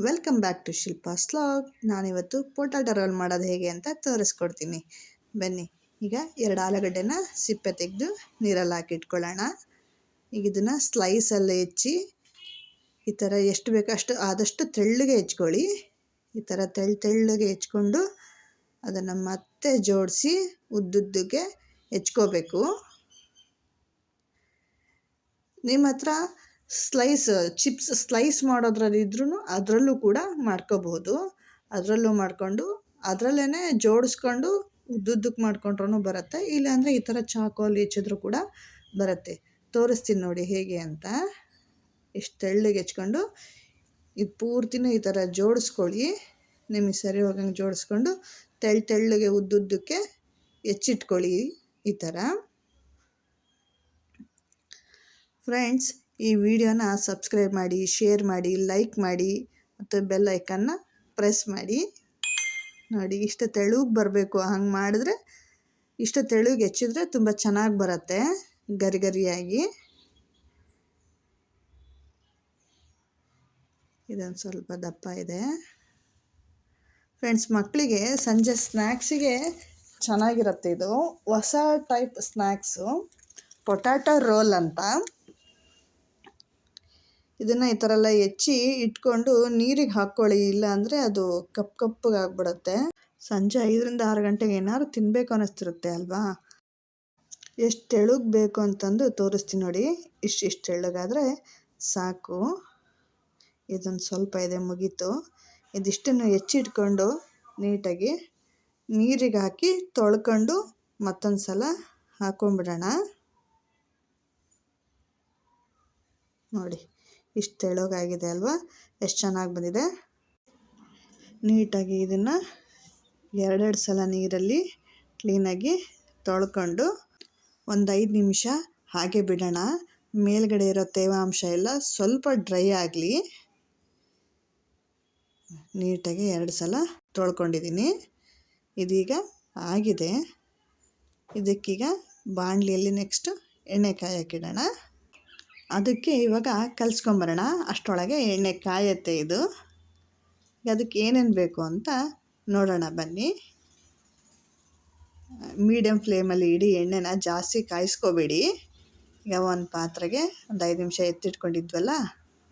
Welcome back to Shilpa's vlog. ನಾನಿವತ್ತು potato roll ಮಾಡೋದು ಹೇಗೆ ಅಂತ ತೋರಿಸ್ಕೊಡ್ತೀನಿ. ಬನ್ನಿ. ಈಗ 2 ಆಲೂಗಡ್ಡೆನ ಸಿಪ್ಪೆ ತೆಗೆದು ನೀರಲ್ಲಿ ಹಾಕಿಟ್ಕೊಳ್ಳೋಣ. ಈಗ ಇದನ್ನು ಸ್ಲೈಸಲ್ಲಿ ಹೆಚ್ಚಿ ಈ ಥರ ಎಷ್ಟು ಬೇಕೋ ಆದಷ್ಟು ತೆಳ್ಳಗೆ ಹೆಚ್ಕೊಳ್ಳಿ. ಈ ಥರ ತೆಳ್ಳಗೆ ಹೆಚ್ಕೊಂಡು ಅದನ್ನು ಮತ್ತೆ ಜೋಡಿಸಿ ಉದ್ದುದ್ದಕ್ಕೆ ಹೆಚ್ಕೋಬೇಕು. ನಿಮ್ಮ ಹತ್ರ ಚಿಪ್ಸ್ ಸ್ಲೈಸ್ ಮಾಡೋದ್ರಲ್ಲಿದ್ರೂ ಅದರಲ್ಲೂ ಕೂಡ ಮಾಡ್ಕೋಬಹುದು. ಅದರಲ್ಲೂ ಮಾಡಿಕೊಂಡು ಅದರಲ್ಲೇ ಜೋಡಿಸ್ಕೊಂಡು ಉದ್ದುದ್ದಕ್ಕೆ ಮಾಡ್ಕೊಂಡ್ರೂ ಬರುತ್ತೆ. ಇಲ್ಲಾಂದರೆ ಈ ಥರ ಚಾಕುವಲ್ಲಿ ಹೆಚ್ಚಿದ್ರೂ ಕೂಡ ಬರುತ್ತೆ. ತೋರಿಸ್ತೀನಿ ನೋಡಿ ಹೇಗೆ ಅಂತ. ಇಷ್ಟು ತೆಳ್ಳಗೆ ಹೆಚ್ಕೊಂಡು ಇದು ಪೂರ್ತಿನೂ ಈ ಥರ ಜೋಡಿಸ್ಕೊಳ್ಳಿ. ನಿಮಗೆ ಸರಿ ಹೋಗಂಗೆ ಜೋಡಿಸ್ಕೊಂಡು ತೆಳ್ಳಗೆ ಉದ್ದುದ್ದಕ್ಕೆ ಹೆಚ್ಚಿಟ್ಕೊಳ್ಳಿ ಈ ಥರ. ಫ್ರೆಂಡ್ಸ್, ಈ ವಿಡಿಯೋನ ಸಬ್ಸ್ಕ್ರೈಬ್ ಮಾಡಿ, ಶೇರ್ ಮಾಡಿ, ಲೈಕ್ ಮಾಡಿ ಮತ್ತು ಬೆಲ್ ಐಕನ್ನ ಪ್ರೆಸ್ ಮಾಡಿ. ನೋಡಿ, ಇಷ್ಟು ತೆಳುಗೆ ಬರಬೇಕು. ಹಂಗೆ ಮಾಡಿದ್ರೆ ಇಷ್ಟು ತೆಳುಗೆ ಹೆಚ್ಚಿದ್ರೆ ತುಂಬ ಚೆನ್ನಾಗಿ ಬರುತ್ತೆ, ಗರಿಯಾಗಿ. ಇದೊಂದು ಸ್ವಲ್ಪ ದಪ್ಪ ಇದೆ. ಫ್ರೆಂಡ್ಸ್, ಮಕ್ಕಳಿಗೆ ಸಂಜೆ ಸ್ನ್ಯಾಕ್ಸಿಗೆ ಚೆನ್ನಾಗಿರುತ್ತೆ. ಇದು ಹೊಸ ಟೈಪ್ ಸ್ನ್ಯಾಕ್ಸು, ಪೊಟ್ಯಾಟೊ ರೋಲ್ ಅಂತ. ಇದನ್ನು ಈ ಥರ ಎಲ್ಲ ಹೆಚ್ಚಿ ಇಟ್ಕೊಂಡು ನೀರಿಗೆ ಹಾಕ್ಕೊಳ್ಳಿ, ಇಲ್ಲ ಅಂದರೆ ಅದು ಕಪ್ಪಗೆ ಆಗಿಬಿಡುತ್ತೆ. ಸಂಜೆ 5ರಿಂದ 6 ಗಂಟೆಗೆ ಏನಾದ್ರು ತಿನ್ನಬೇಕು ಅನ್ನಿಸ್ತಿರುತ್ತೆ ಅಲ್ವಾ. ಎಷ್ಟು ತೆಳುಗೆ ಬೇಕು ಅಂತಂದು ತೋರಿಸ್ತೀನಿ ನೋಡಿ. ಇಷ್ಟು ತೆಳ್ಳಗಾದರೆ ಸಾಕು. ಇದೊಂದು ಸ್ವಲ್ಪ ಇದೆ, ಮುಗೀತು. ಇದಿಷ್ಟನ್ನು ಹೆಚ್ಚಿಟ್ಕೊಂಡು ನೀಟಾಗಿ ನೀರಿಗೆ ಹಾಕಿ ತೊಳ್ಕೊಂಡು ಮತ್ತೊಂದು ಸಲ ಹಾಕೊಂಡ್ಬಿಡೋಣ. ನೋಡಿ, ಇಷ್ಟು ತೆಳ್ಳಗಾಗಿದೆ ಅಲ್ವಾ, ಎಷ್ಟು ಚೆನ್ನಾಗಿ ಬಂದಿದೆ. ನೀಟಾಗಿ ಇದನ್ನು 2 ಸಲ ನೀರಲ್ಲಿ ಕ್ಲೀನಾಗಿ ತೊಳ್ಕೊಂಡು ಒಂದು 5 ನಿಮಿಷ ಹಾಗೆ ಬಿಡೋಣ. ಮೇಲ್ಗಡೆ ಇರೋ ತೇವಾಂಶ ಎಲ್ಲ ಸ್ವಲ್ಪ ಡ್ರೈ ಆಗಲಿ. ನೀಟಾಗಿ 2 ಸಲ ತೊಳ್ಕೊಂಡಿದ್ದೀನಿ. ಇದೀಗ ಆಗಿದೆ. ಇದಕ್ಕೀಗ ಬಾಣಲಿಯಲ್ಲಿ ನೆಕ್ಸ್ಟು ಎಣ್ಣೆ ಕಾಯಕ್ಕಿಡೋಣ. ಅದಕ್ಕೆ ಇವಾಗ ಕಲಿಸ್ಕೊಂಬರೋಣ. ಅಷ್ಟರೊಳಗೆ ಎಣ್ಣೆ ಕಾಯುತ್ತೆ ಇದು. ಅದಕ್ಕೆ ಏನೇನು ಬೇಕು ಅಂತ ನೋಡೋಣ ಬನ್ನಿ. ಮೀಡಿಯಮ್ ಫ್ಲೇಮಲ್ಲಿ ಇಡಿ, ಎಣ್ಣೆನ ಜಾಸ್ತಿ ಕಾಯಿಸ್ಕೋಬೇಡಿ. ಈಗ ಒಂದು ಪಾತ್ರೆಗೆ ಒಂದು 5 ನಿಮಿಷ ಎತ್ತಿಟ್ಕೊಂಡಿದ್ವಲ್ಲ,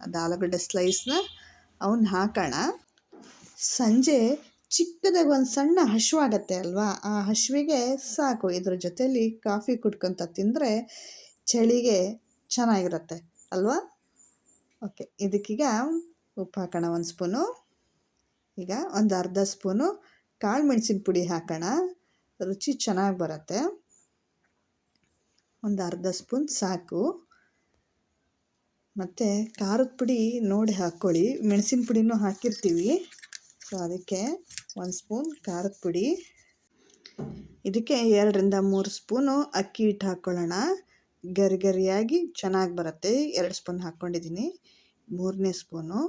ಅದು ಆಲೂಗಡ್ಡೆ ಸ್ಲೈಸ್ನ ಅವನ್ನ ಹಾಕೋಣ. ಸಂಜೆ ಚಿಕ್ಕದಾಗಿ ಒಂದು ಸಣ್ಣ ಹಸಿವಾಗತ್ತೆ ಅಲ್ವಾ, ಆ ಹಸಿವಿಗೆ ಸಾಕು. ಇದ್ರ ಜೊತೆಯಲ್ಲಿ ಕಾಫಿ ಕುಡ್ಕೊತ ತಿಂದರೆ ಚಳಿಗೆ ಚೆನ್ನಾಗಿರುತ್ತೆ ಅಲ್ವಾ. ಓಕೆ, ಇದಕ್ಕೀಗ ಉಪ್ಪು ಹಾಕೋಣ 1 ಸ್ಪೂನು. ಈಗ ಒಂದು ಅರ್ಧ ಸ್ಪೂನು ಕಾಳು ಮೆಣಸಿನ ಪುಡಿ ಹಾಕೋಣ, ರುಚಿ ಚೆನ್ನಾಗಿ ಬರುತ್ತೆ. ಒಂದು ಅರ್ಧ ಸ್ಪೂನ್ ಸಾಕು. ಮತ್ತು ಖಾರದ ಪುಡಿ ನೋಡಿ ಹಾಕ್ಕೊಳ್ಳಿ, ಮೆಣಸಿನ ಪುಡಿನೂ ಹಾಕಿರ್ತೀವಿ. ಸೊ ಅದಕ್ಕೆ 1 ಸ್ಪೂನ್ ಖಾರದ ಪುಡಿ. ಇದಕ್ಕೆ 2ರಿಂದ 3 ಸ್ಪೂನು ಅಕ್ಕಿ ಹಿಟ್ಟು ಹಾಕ್ಕೊಳ್ಳೋಣ. ಗರಿಯಾಗಿ ಚೆನ್ನಾಗಿ ಬರುತ್ತೆ. 2 ಸ್ಪೂನ್ ಹಾಕ್ಕೊಂಡಿದ್ದೀನಿ. 3ನೇ ಸ್ಪೂನು.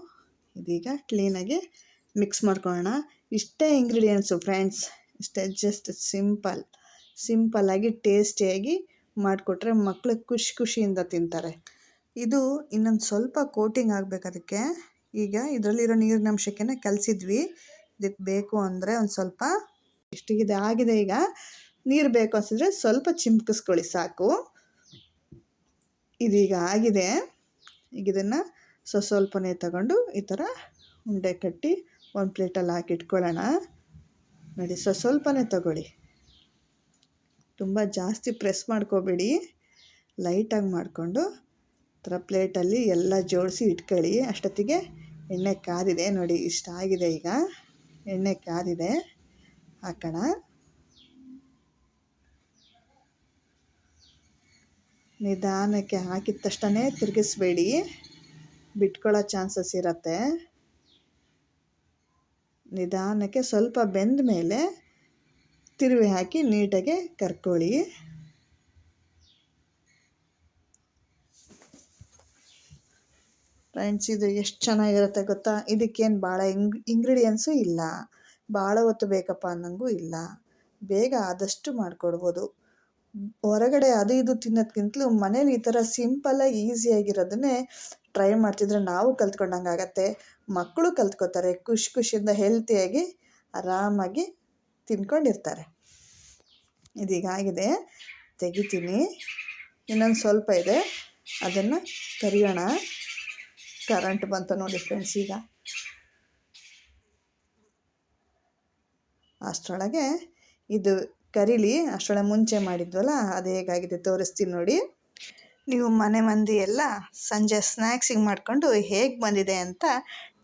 ಇದೀಗ ಕ್ಲೀನಾಗಿ ಮಿಕ್ಸ್ ಮಾಡ್ಕೊಳ್ಳೋಣ. ಇಷ್ಟೇ ಇಂಗ್ರೀಡಿಯೆಂಟ್ಸು ಫ್ರೆಂಡ್ಸ್. ಇಷ್ಟೇ, ಜಸ್ಟ್ ಸಿಂಪಲ್ಲಾಗಿ ಟೇಸ್ಟಿಯಾಗಿ ಮಾಡಿಕೊಟ್ರೆ ಮಕ್ಕಳು ಖುಷಿಯಿಂದ ತಿಂತಾರೆ. ಇದು ಇನ್ನೊಂದು ಸ್ವಲ್ಪ ಕೋಟಿಂಗ್ ಆಗಬೇಕು ಅದಕ್ಕೆ. ಈಗ ಇದರಲ್ಲಿರೋ ನೀರಿನ ಅಂಶಕ್ಕೆ ಕಲಸಿದ್ವಿ. ಇದಕ್ಕೆ ಬೇಕು ಅಂದರೆ ಒಂದು ಸ್ವಲ್ಪ ಇಷ್ಟಿಗಿದೆ ಆಗಿದೆ. ಈಗ ನೀರು ಬೇಕು ಅನಿಸಿದ್ರೆ ಸ್ವಲ್ಪ ಚಿಮ್ಕಿಸ್ಕೊಳ್ಳಿ, ಸಾಕು. ಇದೀಗ ಆಗಿದೆ. ಈಗ ಇದನ್ನು ಸ್ವಲ್ಪನೇ ತಗೊಂಡು ಈ ಥರ ಉಂಡೆ ಕಟ್ಟಿ ಒಂದು ಪ್ಲೇಟಲ್ಲಿ ಹಾಕಿ ಇಟ್ಕೊಳ್ಳೋಣ. ನೋಡಿ, ಸ್ವಲ್ಪನೇ ತಗೊಳ್ಳಿ, ತುಂಬ ಜಾಸ್ತಿ ಪ್ರೆಸ್ ಮಾಡ್ಕೋಬೇಡಿ. ಲೈಟಾಗಿ ಮಾಡಿಕೊಂಡು ಈ ಥರ ಪ್ಲೇಟಲ್ಲಿ ಎಲ್ಲ ಜೋಡಿಸಿ ಇಟ್ಕೊಳ್ಳಿ. ಅಷ್ಟೊತ್ತಿಗೆ ಎಣ್ಣೆ ಕಾದಿದೆ ನೋಡಿ, ಇಷ್ಟ ಆಗಿದೆ. ಈಗ ಎಣ್ಣೆ ಕಾದಿದೆ, ಹಾಕೋಣ. ನಿಧಾನಕ್ಕೆ ಹಾಕಿದ ತಕ್ಷಣ ತಿರುಗಿಸ್ಬೇಡಿ, ಬಿಟ್ಕೊಳ್ಳೋ ಚಾನ್ಸಸ್ ಇರುತ್ತೆ. ನಿಧಾನಕ್ಕೆ ಸ್ವಲ್ಪ ಬೆಂದ ಮೇಲೆ ತಿರುವಿ ಹಾಕಿ ನೀಟಾಗಿ ಕರ್ಕೊಳ್ಳಿ. ಫ್ರೆಂಡ್ಸ್, ಇದು ಎಷ್ಟು ಚೆನ್ನಾಗಿರುತ್ತೆ ಗೊತ್ತಾ. ಇದಕ್ಕೇನು ಭಾಳ ಇಂಗ್ರೀಡಿಯೆಂಟ್ಸು ಇಲ್ಲ, ಭಾಳ ಹೊತ್ತು ಬೇಕಪ್ಪ ಅನ್ನೋಂಗೂ ಇಲ್ಲ. ಬೇಗ ಆದಷ್ಟು ಮಾಡಿಕೊಡ್ಬೋದು. ಹೊರಗಡೆ ಅದು ಇದು ತಿನ್ನೋದ್ಕಿಂತಲೂ ಮನೇಲಿ ಈ ಥರ ಸಿಂಪಲ್ಲಾಗಿ ಈಸಿಯಾಗಿರೋದನ್ನೇ ಟ್ರೈ ಮಾಡ್ತಿದ್ರೆ ನಾವು ಕಲ್ತ್ಕೊಂಡಂಗೆ ಆಗತ್ತೆ, ಮಕ್ಕಳು ಕಲ್ತ್ಕೋತಾರೆ, ಖುಷಿಯಿಂದ ಹೆಲ್ತಿಯಾಗಿ ಆರಾಮಾಗಿ ತಿನ್ಕೊಂಡಿರ್ತಾರೆ. ಇದೀಗ ಆಗಿದೆ, ತೆಗಿತೀನಿ. ಇನ್ನೊಂದು ಸ್ವಲ್ಪ ಇದೆ, ಅದನ್ನು ಕರಿಯೋಣ. ಕರೆಂಟ್ ಬಂತು ನೋಡಿ ಫ್ರೆಂಡ್ಸ್. ಈಗ ಅಷ್ಟರೊಳಗೆ ಇದು ಕರೀಲಿ, ಅಷ್ಟರೊಳಗೆ ಮುಂಚೆ ಮಾಡಿದ್ವಲ್ಲ ಅದು ಹೇಗಾಗಿದೆ ತೋರಿಸ್ತೀನಿ ನೋಡಿ. ನೀವು ಮನೆ ಮಂದಿ ಎಲ್ಲ ಸಂಜೆ ಸ್ನ್ಯಾಕ್ಸಿಗೆ ಮಾಡಿಕೊಂಡು ಹೇಗೆ ಬಂದಿದೆ ಅಂತ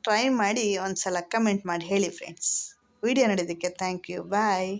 ಟ್ರೈ ಮಾಡಿ ಒಂದು ಸಲ ಕಮೆಂಟ್ ಮಾಡಿ ಹೇಳಿ ಫ್ರೆಂಡ್ಸ್. ವಿಡಿಯೋ ನೋಡಿದ್ದಕ್ಕೆ ಥ್ಯಾಂಕ್ ಯು. ಬಾಯ್.